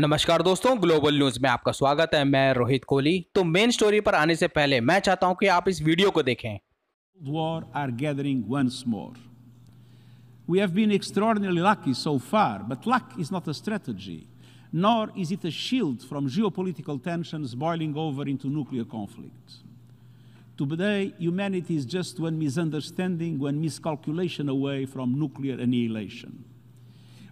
नमस्कार दोस्तों, global news में आपका स्वागत है। मैं रोहित कोहली। तो मेन स्टोरी पर आने से पहले मैं चाहता हूं कि आप इस वीडियो को देखें। War are gathering once more. We have been extraordinarily lucky so far, but luck is not a strategy, nor is it a shield from geopolitical tensions boiling over into nuclear conflict. Today, humanity is just one misunderstanding, one miscalculation away from nuclear annihilation.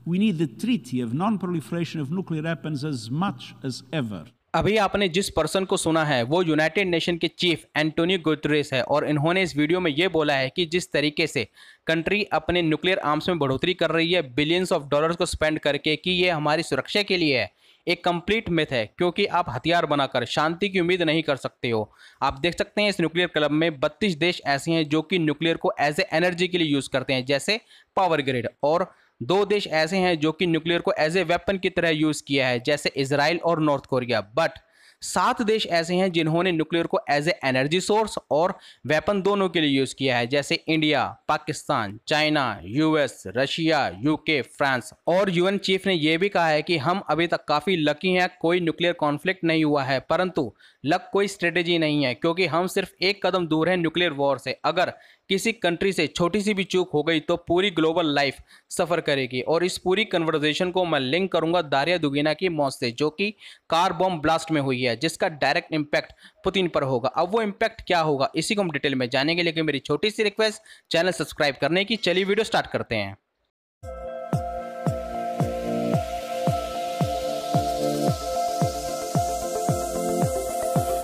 We need the treaty of non-proliferation of nuclear weapons as much as ever. अभी आपने जिस person को सुना है वो United nation के chief Antonio Guterres है और इन्होंने इस वीडियो में ये बोला है कि जिस तरीके से कंट्री अपने न्यूक्लियर आर्म्स में बढ़ोतरी कर रही है बिलियंस ऑफ डॉलर्स को स्पेंड करके, कि ये हमारी सुरक्षा के लिए है, एक कंप्लीट मिथ है। क्योंकि आप हथियार बनाकर शांति की उम्मीद नहीं कर सकते हो। आप देख सकते हैं इस न्यूक्लियर क्लब में 32 देश ऐसे हैं जो कि न्यूक्लियर को एज ए एनर्जी के लिए यूज़ करते हैं, जैसे पावर ग्रिड, और 2 देश ऐसे हैं जो कि न्यूक्लियर को एज ए वेपन की तरह यूज़ किया है, जैसे इजराइल और नॉर्थ कोरिया। बट 7 देश ऐसे हैं जिन्होंने न्यूक्लियर को एज ए एनर्जी सोर्स और वेपन दोनों के लिए यूज़ किया है, जैसे India, Pakistan, China, US, Russia, UK, France. और यूएन चीफ ने यह भी कहा है कि हम अभी तक काफ़ी लकी हैं, कोई न्यूक्लियर कॉन्फ्लिक्ट नहीं हुआ है, परंतु लक कोई स्ट्रेटेजी नहीं है, क्योंकि हम सिर्फ एक कदम दूर हैं न्यूक्लियर वॉर से। अगर किसी कंट्री से छोटी सी भी चूक हो गई तो पूरी ग्लोबल लाइफ सफ़र करेगी। और इस पूरी कन्वर्सेशन को मैं लिंक करूंगा दारिया दुगीना की मौत से, जो कि कार बॉम्ब ब्लास्ट में हुई है, जिसका डायरेक्ट इम्पैक्ट पुतिन पर होगा। अब वो इम्पैक्ट क्या होगा, इसी को हम डिटेल में जानेंगे, लेकिन मेरी छोटी सी रिक्वेस्ट, चैनल सब्सक्राइब करने की। चलिए वीडियो स्टार्ट करते हैं।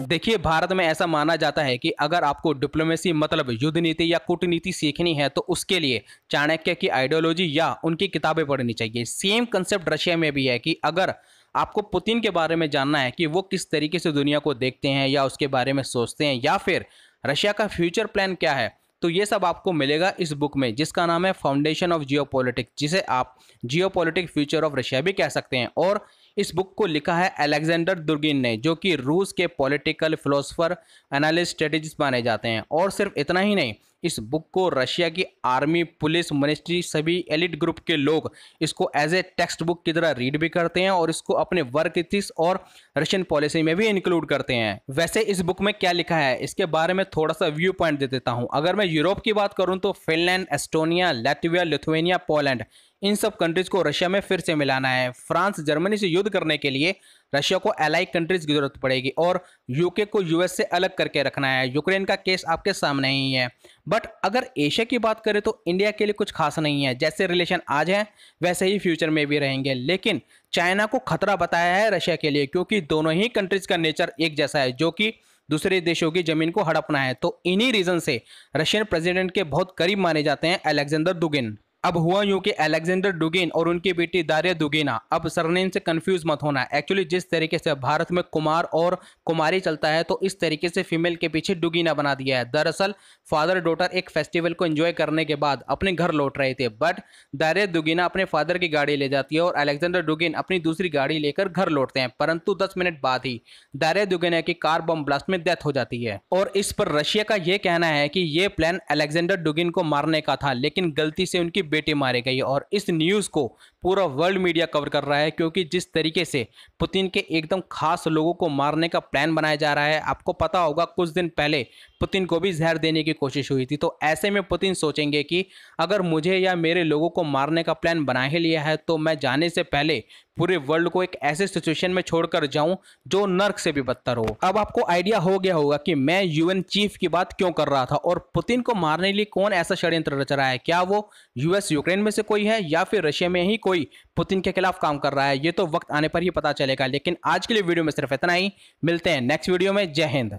देखिए, भारत में ऐसा माना जाता है कि अगर आपको डिप्लोमेसी मतलब युद्ध नीति या कूटनीति सीखनी है तो उसके लिए चाणक्य की आइडियोलॉजी या उनकी किताबें पढ़नी चाहिए। सेम कंसेप्ट रशिया में भी है कि अगर आपको पुतिन के बारे में जानना है कि वो किस तरीके से दुनिया को देखते हैं या उसके बारे में सोचते हैं, या फिर रशिया का फ्यूचर प्लान क्या है, तो ये सब आपको मिलेगा इस बुक में, जिसका नाम है फाउंडेशन ऑफ जियोपॉलिटिक्स, जिसे आप जियोपॉलिटिक फ्यूचर ऑफ रशिया भी कह सकते हैं। और इस बुक को लिखा है अलेक्जेंडर दुर्गिन ने, जो कि रूस के पॉलिटिकल फिलोसोफर, एनालिस्ट, स्ट्रेटेजिस्ट माने जाते हैं। और सिर्फ इतना ही नहीं, इस बुक को रशिया की आर्मी, पुलिस, मिनिस्ट्री, सभी एलिट ग्रुप के लोग इसको एज ए टेक्स्ट बुक की तरह रीड भी करते हैं और इसको अपने वर्क इथिक्स और रशियन पॉलिसी में भी इंक्लूड करते हैं। वैसे इस बुक में क्या लिखा है इसके बारे में थोड़ा सा व्यू पॉइंट दे देता हूं। अगर मैं यूरोप की बात करूं तो Finland, Estonia, Latvia, Lithuania, Poland, इन सब कंट्रीज को रशिया में फिर से मिलाना है। फ्रांस जर्मनी से युद्ध करने के लिए रशिया को एलाई कंट्रीज की जरूरत पड़ेगी और यूके को यूएस से अलग करके रखना है। यूक्रेन का केस आपके सामने ही है। बट अगर एशिया की बात करें तो इंडिया के लिए कुछ खास नहीं है। जैसे रिलेशन आज हैं वैसे ही फ्यूचर में भी रहेंगे। लेकिन चाइना को खतरा बताया है रशिया के लिए, क्योंकि दोनों ही कंट्रीज का नेचर एक जैसा है, जो कि दूसरे देशों की जमीन को हड़पना है। तो इन्हीं रीजन से रशियन प्रेसिडेंट के बहुत करीब माने जाते हैं अलेक्जेंडर दुगिन। अब हुआ यूं कि अलेक्जेंडर दुगिन और उनकी बेटी दारिया दुगीना, अब सरनेम से कंफ्यूज मत होना। एक्चुअली जिस तरीके से भारत में कुमार और कुमारी चलता है, तो इस तरीके से फीमेल के पीछे दुगीना बना दिया है। दरअसल फादर डॉटर एक फेस्टिवल को एंजॉय करने के बाद अपने घर लौट रहे थे, बट दारिया दुगीना अपने फादर की गाड़ी ले जाती है और अलेक्जेंडर दुगिन अपनी दूसरी गाड़ी लेकर घर लौटते हैं। परंतु 10 मिनट बाद ही दारिया दुगीना की कार बम ब्लास्ट में डेथ हो जाती है। और इस पर रशिया का यह कहना है कि यह प्लान अलेक्जेंडर दुगिन को मारने का था, लेकिन गलती से उनकी बेटी मारी गई। और इस न्यूज़ को पूरा वर्ल्ड मीडिया कवर कर रहा है, क्योंकि जिस तरीके से पुतिन के एकदम खास लोगों को मारने का प्लान बनाया जा रहा है, आपको पता होगा कुछ दिन पहले पुतिन को भी जहर देने की कोशिश हुई थी। तो ऐसे में पुतिन सोचेंगे कि अगर मुझे या मेरे लोगों को मारने का प्लान बना ही लिया है तो मैं जाने से पहले पूरे वर्ल्ड को एक ऐसे सिचुएशन में छोड़कर जाऊं जो नर्क से भी बदतर हो। अब आपको आइडिया हो गया होगा कि मैं यूएन चीफ की बात क्यों कर रहा था और पुतिन को मारने के लिए कौन ऐसा षड्यंत्र रच रहा है। क्या वो यूएस यूक्रेन में से कोई है या फिर रशिया में ही कोई पुतिन के खिलाफ काम कर रहा है, ये तो वक्त आने पर ही पता चलेगा। लेकिन आज के लिए वीडियो में सिर्फ इतना ही। मिलते हैं नेक्स्ट वीडियो में। जय हिंद।